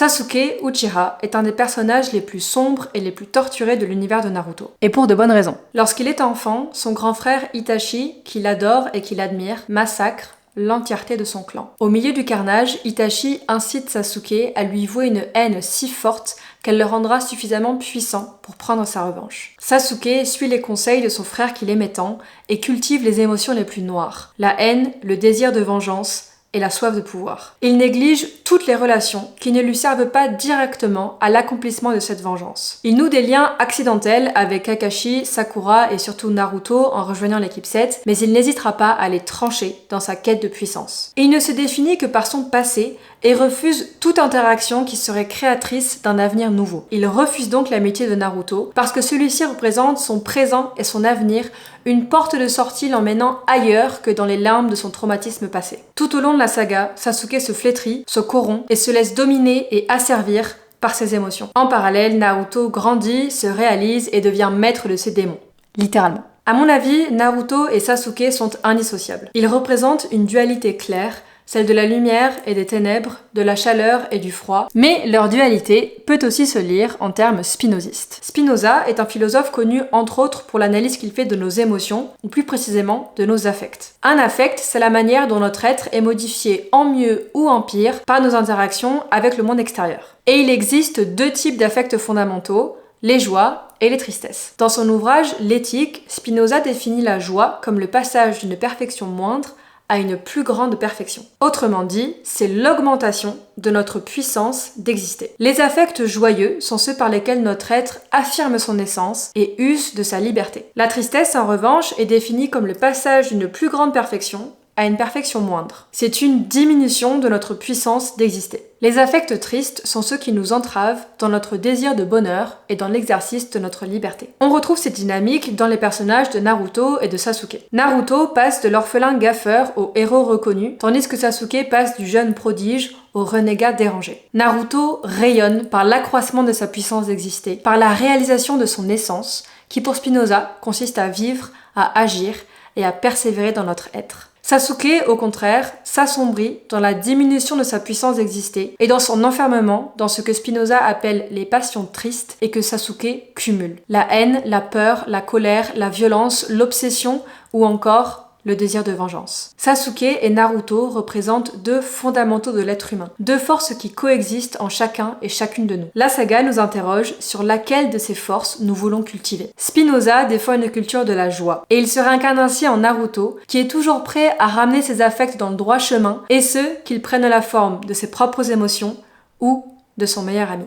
Sasuke Uchiha est un des personnages les plus sombres et les plus torturés de l'univers de Naruto. Et pour de bonnes raisons. Lorsqu'il est enfant, son grand frère Itachi, qu'il adore et qu'il admire, massacre l'entièreté de son clan. Au milieu du carnage, Itachi incite Sasuke à lui vouer une haine si forte qu'elle le rendra suffisamment puissant pour prendre sa revanche. Sasuke suit les conseils de son frère qu'il aimait tant et cultive les émotions les plus noires, la haine, le désir de vengeance et la soif de pouvoir. Il néglige toutes les relations qui ne lui servent pas directement à l'accomplissement de cette vengeance. Il noue des liens accidentels avec Kakashi, Sakura et surtout Naruto en rejoignant l'équipe 7, mais il n'hésitera pas à les trancher dans sa quête de puissance. Il ne se définit que par son passé et refuse toute interaction qui serait créatrice d'un avenir nouveau. Il refuse donc l'amitié de Naruto parce que celui-ci représente son présent et son avenir, une porte de sortie l'emmènant ailleurs que dans les larmes de son traumatisme passé. Tout au long de la saga, Sasuke se flétrit, se corrompt et se laisse dominer et asservir par ses émotions. En parallèle, Naruto grandit, se réalise et devient maître de ses démons. Littéralement. À mon avis, Naruto et Sasuke sont indissociables. Ils représentent une dualité claire, celle de la lumière et des ténèbres, de la chaleur et du froid, mais leur dualité peut aussi se lire en termes spinozistes. Spinoza est un philosophe connu entre autres pour l'analyse qu'il fait de nos émotions, ou plus précisément de nos affects. Un affect, c'est la manière dont notre être est modifié en mieux ou en pire par nos interactions avec le monde extérieur. Et il existe deux types d'affects fondamentaux, les joies et les tristesses. Dans son ouvrage L'éthique, Spinoza définit la joie comme le passage d'une perfection moindre à une plus grande perfection. Autrement dit, c'est l'augmentation de notre puissance d'exister. Les affects joyeux sont ceux par lesquels notre être affirme son essence et use de sa liberté. La tristesse, en revanche, est définie comme le passage d'une plus grande perfection à une perfection moindre. C'est une diminution de notre puissance d'exister. Les affects tristes sont ceux qui nous entravent dans notre désir de bonheur et dans l'exercice de notre liberté. On retrouve cette dynamique dans les personnages de Naruto et de Sasuke. Naruto passe de l'orphelin gaffeur au héros reconnu, tandis que Sasuke passe du jeune prodige au renégat dérangé. Naruto rayonne par l'accroissement de sa puissance d'exister, par la réalisation de son essence, qui pour Spinoza consiste à vivre, à agir et à persévérer dans notre être. Sasuke, au contraire, s'assombrit dans la diminution de sa puissance d'exister et dans son enfermement dans ce que Spinoza appelle les passions tristes et que Sasuke cumule. La haine, la peur, la colère, la violence, l'obsession ou encore le désir de vengeance. Sasuke et Naruto représentent deux fondamentaux de l'être humain, deux forces qui coexistent en chacun et chacune de nous. La saga nous interroge sur laquelle de ces forces nous voulons cultiver. Spinoza défend une culture de la joie, et il se réincarne ainsi en Naruto, qui est toujours prêt à ramener ses affects dans le droit chemin, et ce, qu'ils prennent la forme de ses propres émotions ou de son meilleur ami.